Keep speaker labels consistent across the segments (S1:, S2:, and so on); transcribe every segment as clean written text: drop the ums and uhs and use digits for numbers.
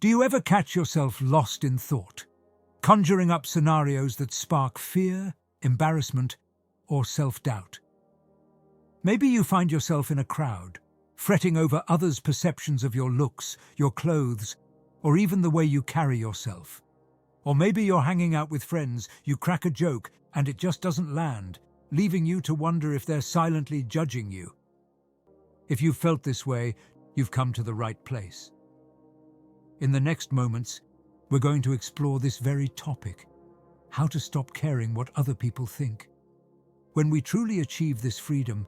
S1: Do you ever catch yourself lost in thought, conjuring up scenarios that spark fear, embarrassment, or self-doubt? Maybe you find yourself in a crowd, fretting over others' perceptions of your looks, your clothes, or even the way you carry yourself. Or maybe you're hanging out with friends, you crack a joke, and it just doesn't land, leaving you to wonder if they're silently judging you. If you've felt this way, you've come to the right place. In the next moments, we're going to explore this very topic: how to stop caring what other people think. When we truly achieve this freedom,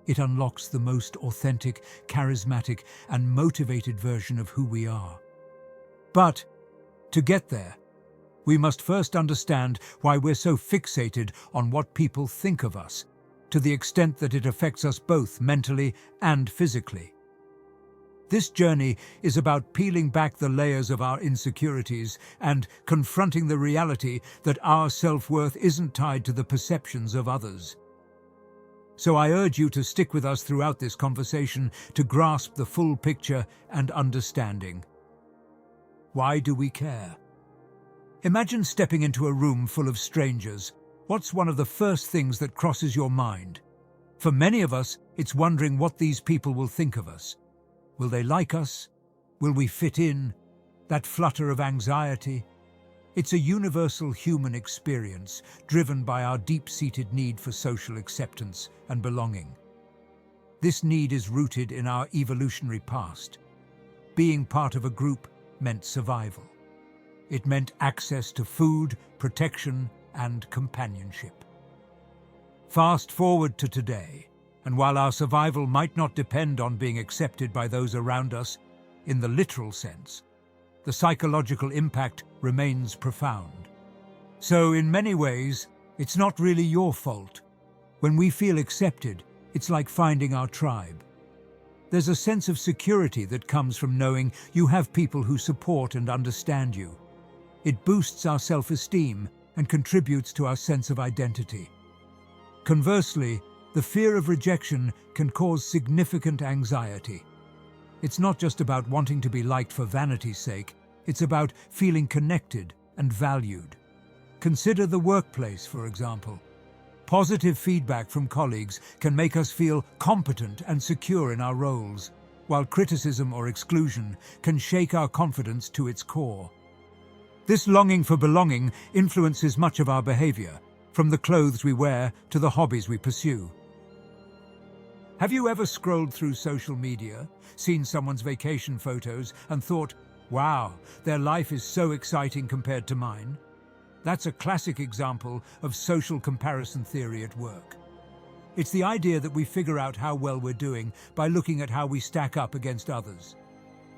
S1: it unlocks the most authentic, charismatic, and motivated version of who we are. But to get there, we must first understand why we're so fixated on what people think of us, to the extent that it affects us both mentally and physically. This journey is about peeling back the layers of our insecurities and confronting the reality that our self-worth isn't tied to the perceptions of others. So I urge you to stick with us throughout this conversation to grasp the full picture and understanding. Why do we care? Imagine stepping into a room full of strangers. What's one of the first things that crosses your mind? For many of us, it's wondering what these people will think of us. Will they like us? Will we fit in? That flutter of anxiety? It's a universal human experience, driven by our deep-seated need for social acceptance and belonging. This need is rooted in our evolutionary past. Being part of a group meant survival. It meant access to food, protection, and companionship. Fast forward to today, and while our survival might not depend on being accepted by those around us in the literal sense, the psychological impact remains profound. So in many ways, it's not really your fault. When we feel accepted, it's like finding our tribe. There's a sense of security that comes from knowing you have people who support and understand you. It boosts our self-esteem and contributes to our sense of identity. Conversely, the fear of rejection can cause significant anxiety. It's not just about wanting to be liked for vanity's sake, it's about feeling connected and valued. Consider the workplace, for example. Positive feedback from colleagues can make us feel competent and secure in our roles, while criticism or exclusion can shake our confidence to its core. This longing for belonging influences much of our behavior, from the clothes we wear to the hobbies we pursue. Have you ever scrolled through social media, seen someone's vacation photos, and thought, wow, their life is so exciting compared to mine? That's a classic example of social comparison theory at work. It's the idea that we figure out how well we're doing by looking at how we stack up against others.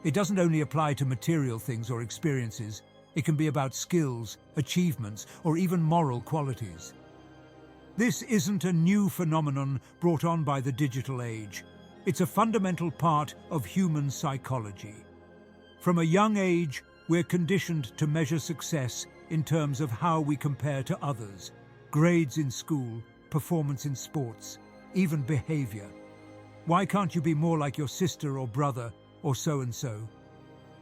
S1: It doesn't only apply to material things or experiences, it can be about skills, achievements, or even moral qualities. This isn't a new phenomenon brought on by the digital age. It's a fundamental part of human psychology. From a young age, we're conditioned to measure success in terms of how we compare to others: grades in school, performance in sports, even behavior. Why can't you be more like your sister or brother or so-and-so?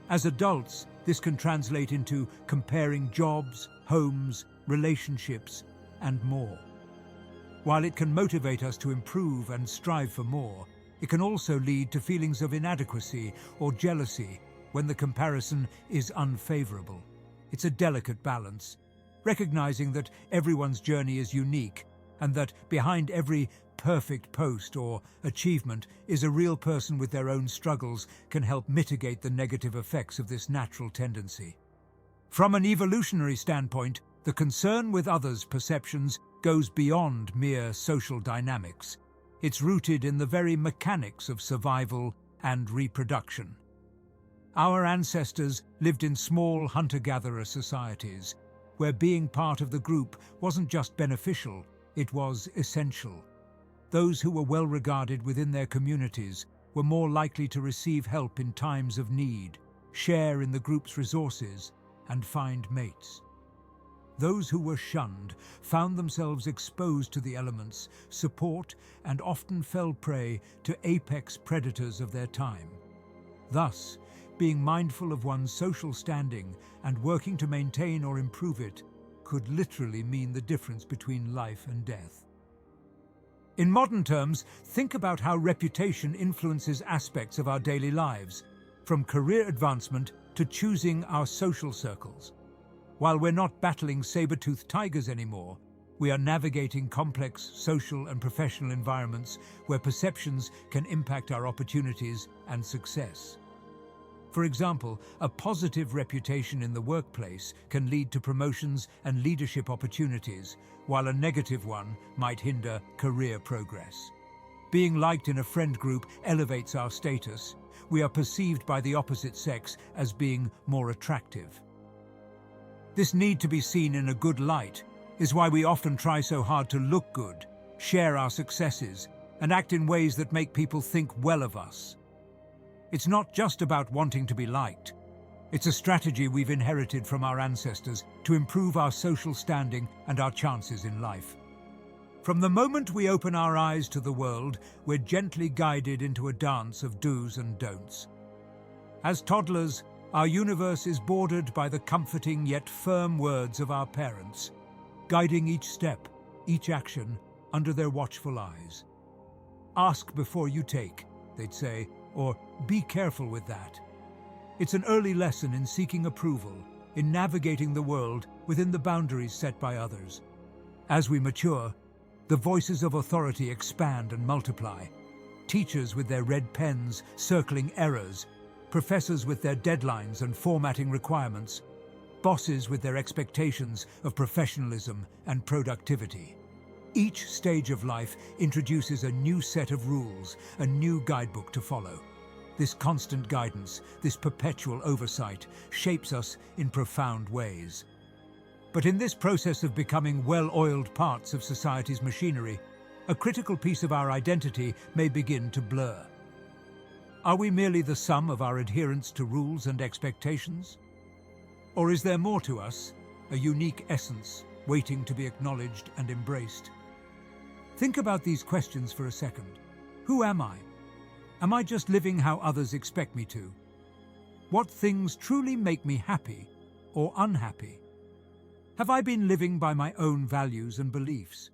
S1: As adults, this can translate into comparing jobs, homes, relationships, and more. While it can motivate us to improve and strive for more, it can also lead to feelings of inadequacy or jealousy when the comparison is unfavorable. It's a delicate balance, recognizing that everyone's journey is unique and that behind every perfect post or achievement is a real person with their own struggles can help mitigate the negative effects of this natural tendency. From an evolutionary standpoint, the concern with others' perceptions goes beyond mere social dynamics. It's rooted in the very mechanics of survival and reproduction. Our ancestors lived in small hunter-gatherer societies, where being part of the group wasn't just beneficial, it was essential. Those who were well regarded within their communities were more likely to receive help in times of need, share in the group's resources, and find mates. Those who were shunned found themselves exposed to the elements, support, and often fell prey to apex predators of their time. Thus, being mindful of one's social standing and working to maintain or improve it could literally mean the difference between life and death. In modern terms, think about how reputation influences aspects of our daily lives, from career advancement to choosing our social circles. While we're not battling saber-toothed tigers anymore, we are navigating complex social and professional environments where perceptions can impact our opportunities and success. For example, a positive reputation in the workplace can lead to promotions and leadership opportunities, while a negative one might hinder career progress. Being liked in a friend group elevates our status. We are perceived by the opposite sex as being more attractive. This need to be seen in a good light is why we often try so hard to look good, share our successes, and act in ways that make people think well of us. It's not just about wanting to be liked. It's a strategy we've inherited from our ancestors to improve our social standing and our chances in life. From the moment we open our eyes to the world, we're gently guided into a dance of do's and don'ts. As toddlers, our universe is bordered by the comforting yet firm words of our parents, guiding each step, each action, under their watchful eyes. "Ask before you take," they'd say, or "be careful with that." It's an early lesson in seeking approval, in navigating the world within the boundaries set by others. As we mature, the voices of authority expand and multiply. Teachers with their red pens circling errors, professors with their deadlines and formatting requirements, bosses with their expectations of professionalism and productivity. Each stage of life introduces a new set of rules, a new guidebook to follow. This constant guidance, this perpetual oversight, shapes us in profound ways. But in this process of becoming well-oiled parts of society's machinery, a critical piece of our identity may begin to blur. Are we merely the sum of our adherence to rules and expectations? Or is there more to us, a unique essence waiting to be acknowledged and embraced? Think about these questions for a second. Who am I? Am I just living how others expect me to? What things truly make me happy or unhappy? Have I been living by my own values and beliefs?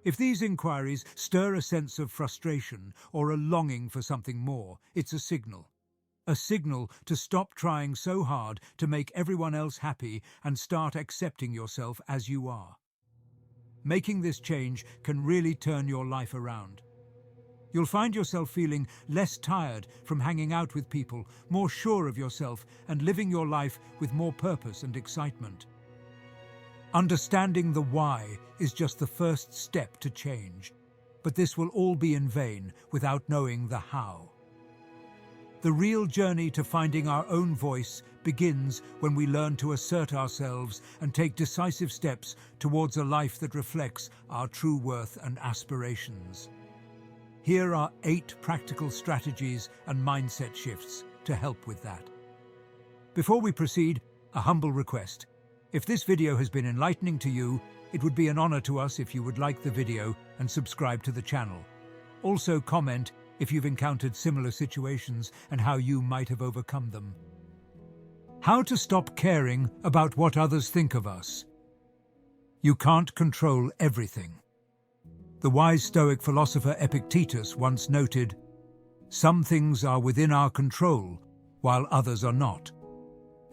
S1: If these inquiries stir a sense of frustration or a longing for something more, it's a signal. A signal to stop trying so hard to make everyone else happy and start accepting yourself as you are. Making this change can really turn your life around. You'll find yourself feeling less tired from hanging out with people, more sure of yourself, and living your life with more purpose and excitement. Understanding the why is just the first step to change, but this will all be in vain without knowing the how. The real journey to finding our own voice begins when we learn to assert ourselves and take decisive steps towards a life that reflects our true worth and aspirations. Here are 8 practical strategies and mindset shifts to help with that. Before we proceed, a humble request. If this video has been enlightening to you, it would be an honor to us if you would like the video and subscribe to the channel. Also comment if you've encountered similar situations and how you might have overcome them. How to stop caring about what others think of us. You can't control everything. The wise Stoic philosopher Epictetus once noted, "Some things are within our control, while others are not."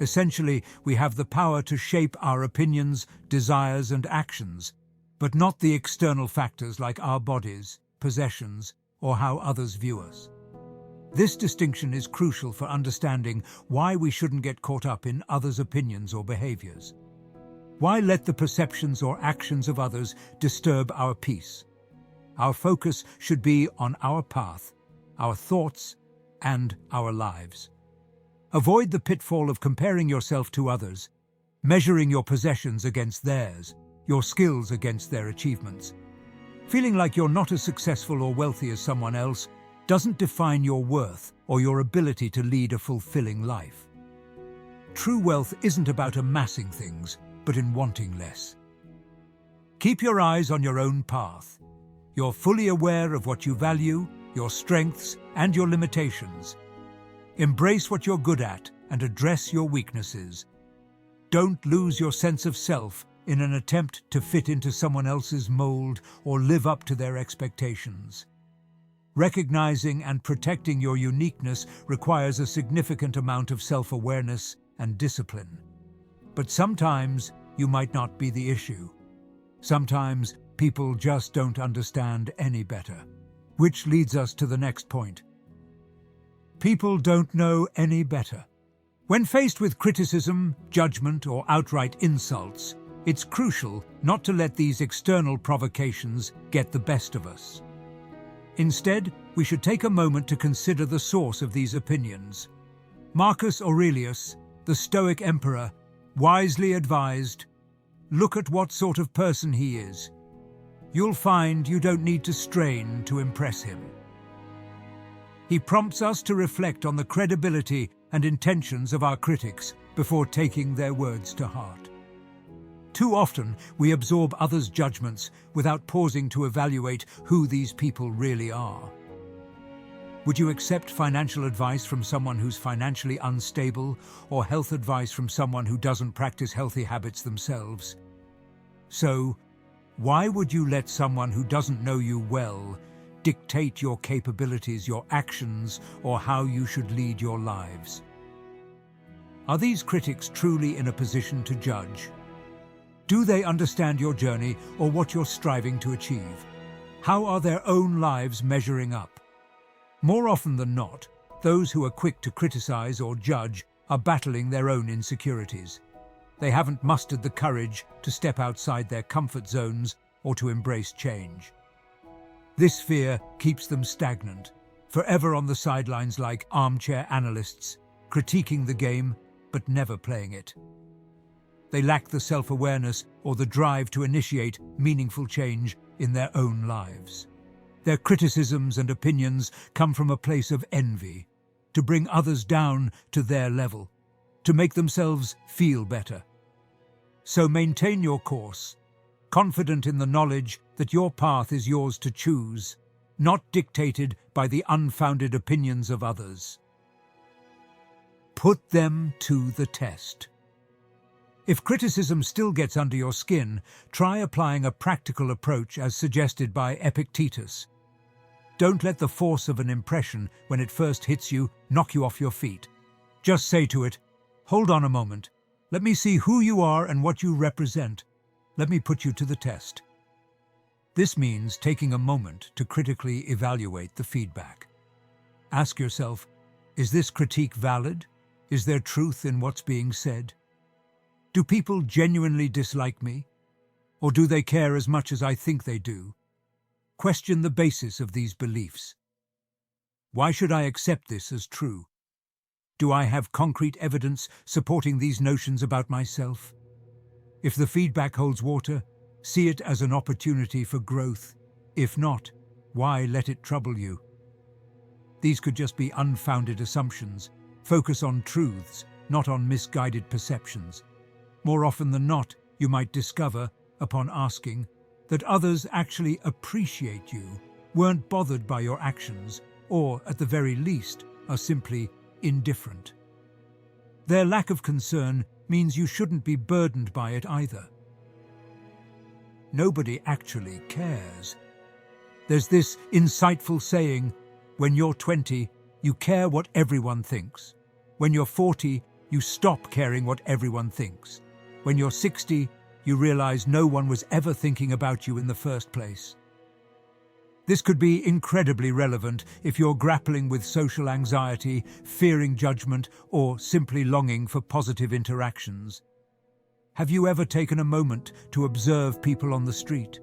S1: Essentially, we have the power to shape our opinions, desires, and actions, but not the external factors like our bodies, possessions, or how others view us. This distinction is crucial for understanding why we shouldn't get caught up in others' opinions or behaviors. Why let the perceptions or actions of others disturb our peace? Our focus should be on our path, our thoughts, and our lives. Avoid the pitfall of comparing yourself to others, measuring your possessions against theirs, your skills against their achievements. Feeling like you're not as successful or wealthy as someone else doesn't define your worth or your ability to lead a fulfilling life. True wealth isn't about amassing things, but in wanting less. Keep your eyes on your own path. You're fully aware of what you value, your strengths, and your limitations. Embrace what you're good at and address your weaknesses. Don't lose your sense of self in an attempt to fit into someone else's mold or live up to their expectations. Recognizing and protecting your uniqueness requires a significant amount of self-awareness and discipline. But sometimes you might not be the issue. Sometimes people just don't understand any better. Which leads us to the next point. People don't know any better. When faced with criticism, judgment, or outright insults, it's crucial not to let these external provocations get the best of us. Instead, we should take a moment to consider the source of these opinions. Marcus Aurelius, the Stoic emperor, wisely advised, "Look at what sort of person he is. You'll find you don't need to strain to impress him." He prompts us to reflect on the credibility and intentions of our critics before taking their words to heart. Too often, we absorb others' judgments without pausing to evaluate who these people really are. Would you accept financial advice from someone who's financially unstable, or health advice from someone who doesn't practice healthy habits themselves? So, why would you let someone who doesn't know you well dictate your capabilities, your actions, or how you should lead your lives? Are these critics truly in a position to judge? Do they understand your journey or what you're striving to achieve? How are their own lives measuring up? More often than not, those who are quick to criticize or judge are battling their own insecurities. They haven't mustered the courage to step outside their comfort zones or to embrace change. This fear keeps them stagnant, forever on the sidelines like armchair analysts, critiquing the game but never playing it. They lack the self-awareness or the drive to initiate meaningful change in their own lives. Their criticisms and opinions come from a place of envy, to bring others down to their level, to make themselves feel better. So maintain your course, confident in the knowledge that your path is yours to choose, not dictated by the unfounded opinions of others. Put them to the test. If criticism still gets under your skin, try applying a practical approach as suggested by Epictetus. Don't let the force of an impression, when it first hits you, knock you off your feet. Just say to it, "Hold on a moment. Let me see who you are and what you represent. Let me put you to the test." This means taking a moment to critically evaluate the feedback. Ask yourself, is this critique valid? Is there truth in what's being said? Do people genuinely dislike me? Or do they care as much as I think they do? Question the basis of these beliefs. Why should I accept this as true? Do I have concrete evidence supporting these notions about myself? If the feedback holds water, see it as an opportunity for growth. If not, why let it trouble you? These could just be unfounded assumptions. Focus on truths, not on misguided perceptions. More often than not, you might discover, upon asking, that others actually appreciate you, weren't bothered by your actions, or, at the very least, are simply indifferent. Their lack of concern means you shouldn't be burdened by it either. Nobody actually cares. There's this insightful saying, when you're 20, you care what everyone thinks. When you're 40, you stop caring what everyone thinks. When you're 60, you realize no one was ever thinking about you in the first place. This could be incredibly relevant if you're grappling with social anxiety, fearing judgment, or simply longing for positive interactions. Have you ever taken a moment to observe people on the street?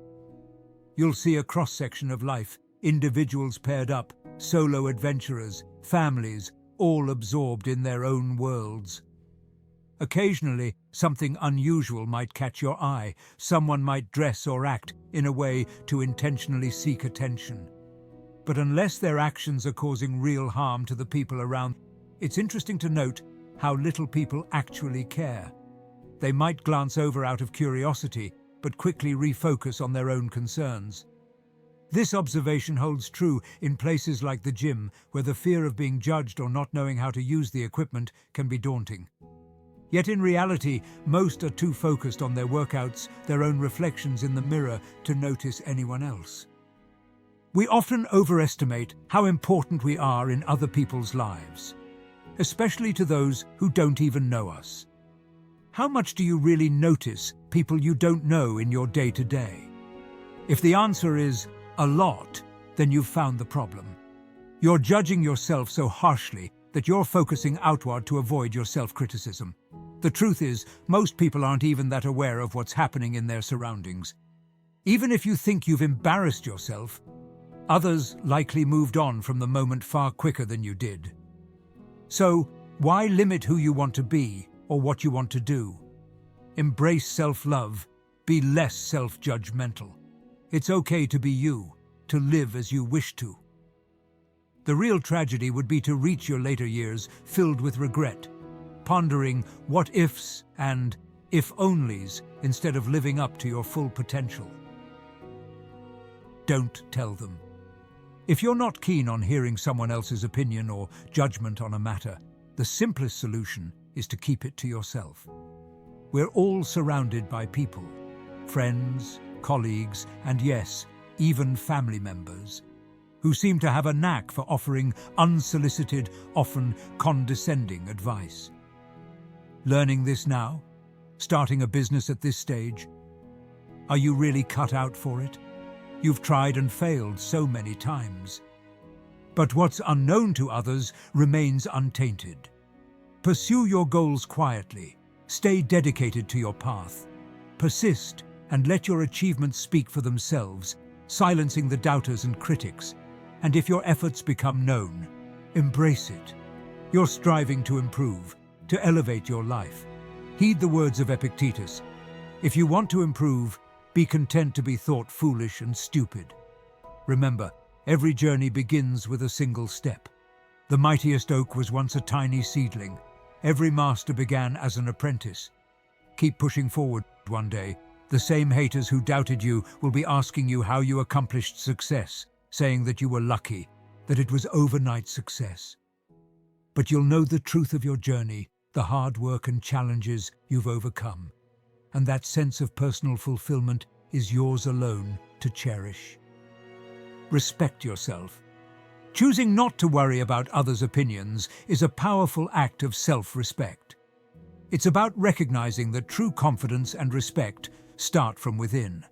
S1: You'll see a cross-section of life, individuals paired up, solo adventurers, families, all absorbed in their own worlds. Occasionally, something unusual might catch your eye. Someone might dress or act in a way to intentionally seek attention. But unless their actions are causing real harm to the people around, it's interesting to note how little people actually care. They might glance over out of curiosity, but quickly refocus on their own concerns. This observation holds true in places like the gym, where the fear of being judged or not knowing how to use the equipment can be daunting. Yet in reality, most are too focused on their workouts, their own reflections in the mirror, to notice anyone else. We often overestimate how important we are in other people's lives, especially to those who don't even know us. How much do you really notice people you don't know in your day-to-day? If the answer is a lot, then you've found the problem. You're judging yourself so harshly that you're focusing outward to avoid your self-criticism. The truth is, most people aren't even that aware of what's happening in their surroundings. Even if you think you've embarrassed yourself, others likely moved on from the moment far quicker than you did. So, why limit who you want to be or what you want to do? Embrace self-love, be less self-judgmental. It's okay to be you, to live as you wish to. The real tragedy would be to reach your later years filled with regret, pondering what-ifs and if-onlys instead of living up to your full potential. Don't tell them. If you're not keen on hearing someone else's opinion or judgment on a matter, the simplest solution is to keep it to yourself. We're all surrounded by people, friends, colleagues, and yes, even family members, who seem to have a knack for offering unsolicited, often condescending advice. Learning this now? Starting a business at this stage? Are you really cut out for it? You've tried and failed so many times. But what's unknown to others remains untainted. Pursue your goals quietly. Stay dedicated to your path. Persist and let your achievements speak for themselves, silencing the doubters and critics. And if your efforts become known, embrace it. You're striving to improve, to elevate your life. Heed the words of Epictetus. If you want to improve, be content to be thought foolish and stupid. Remember, every journey begins with a single step. The mightiest oak was once a tiny seedling. Every master began as an apprentice. Keep pushing forward. One day, the same haters who doubted you will be asking you how you accomplished success, saying that you were lucky, that it was overnight success. But you'll know the truth of your journey, the hard work and challenges you've overcome. And that sense of personal fulfillment is yours alone to cherish. Respect yourself. Choosing not to worry about others' opinions is a powerful act of self-respect. It's about recognizing that true confidence and respect start from within.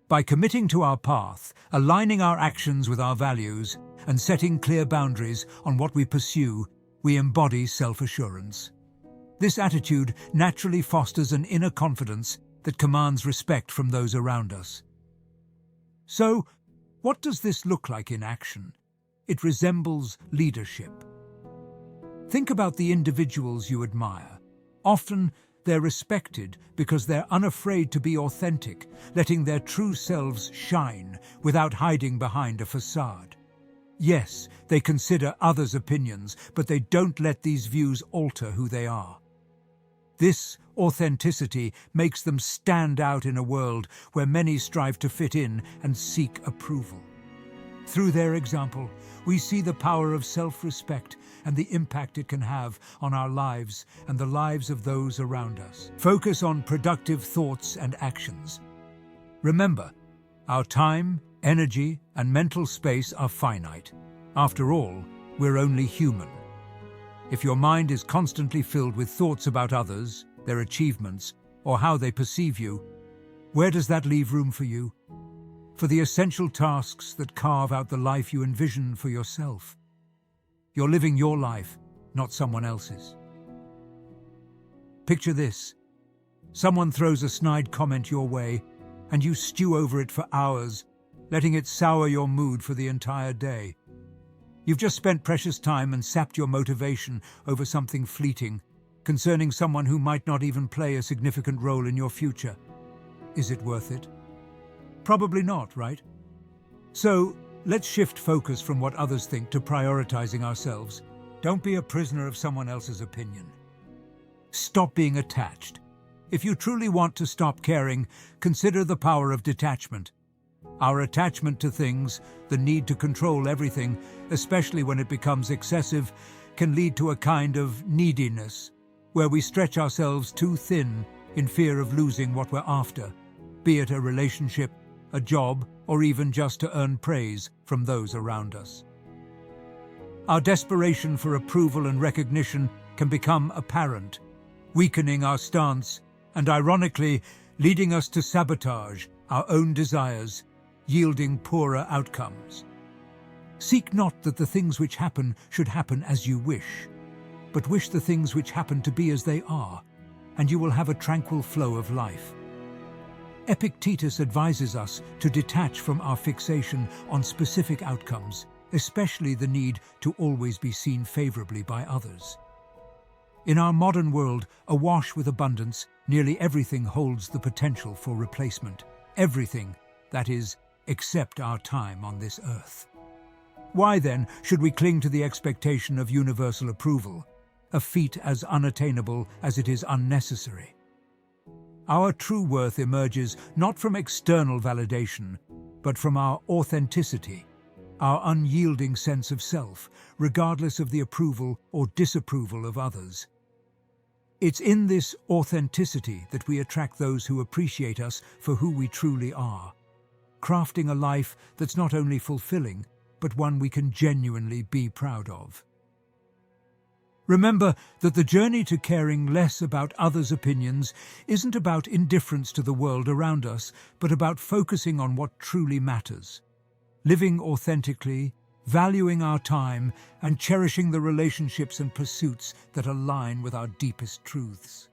S1: By committing to our path, aligning our actions with our values, and setting clear boundaries on what we pursue, we embody self-assurance. This attitude naturally fosters an inner confidence that commands respect from those around us. So, what does this look like in action? It resembles leadership. Think about the individuals you admire. Often, they're respected because they're unafraid to be authentic, letting their true selves shine without hiding behind a facade. Yes, they consider others' opinions, but they don't let these views alter who they are. This authenticity makes them stand out in a world where many strive to fit in and seek approval. Through their example, we see the power of self-respect and the impact it can have on our lives and the lives of those around us. Focus on productive thoughts and actions. Remember, our time, energy, and mental space are finite. After all, we're only human. If your mind is constantly filled with thoughts about others, their achievements, or how they perceive you, where does that leave room for you? For the essential tasks that carve out the life you envision for yourself. You're living your life, not someone else's. Picture this. Someone throws a snide comment your way, and you stew over it for hours, letting it sour your mood for the entire day. You've just spent precious time and sapped your motivation over something fleeting, concerning someone who might not even play a significant role in your future. Is it worth it? Probably not, right? So, let's shift focus from what others think to prioritizing ourselves. Don't be a prisoner of someone else's opinion. Stop being attached. If you truly want to stop caring, consider the power of detachment. Our attachment to things, the need to control everything, especially when it becomes excessive, can lead to a kind of neediness, where we stretch ourselves too thin in fear of losing what we're after, be it a relationship, a job, or even just to earn praise from those around us. Our desperation for approval and recognition can become apparent, weakening our stance and, ironically, leading us to sabotage our own desires, yielding poorer outcomes. Seek not that the things which happen should happen as you wish, but wish the things which happen to be as they are, and you will have a tranquil flow of life. Epictetus advises us to detach from our fixation on specific outcomes, especially the need to always be seen favorably by others. In our modern world, awash with abundance, nearly everything holds the potential for replacement. Everything, that is, except our time on this earth. Why, then, should we cling to the expectation of universal approval, a feat as unattainable as it is unnecessary? Our true worth emerges not from external validation, but from our authenticity, our unyielding sense of self, regardless of the approval or disapproval of others. It's in this authenticity that we attract those who appreciate us for who we truly are, crafting a life that's not only fulfilling, but one we can genuinely be proud of. Remember that the journey to caring less about others' opinions isn't about indifference to the world around us, but about focusing on what truly matters. Living authentically, valuing our time, and cherishing the relationships and pursuits that align with our deepest truths.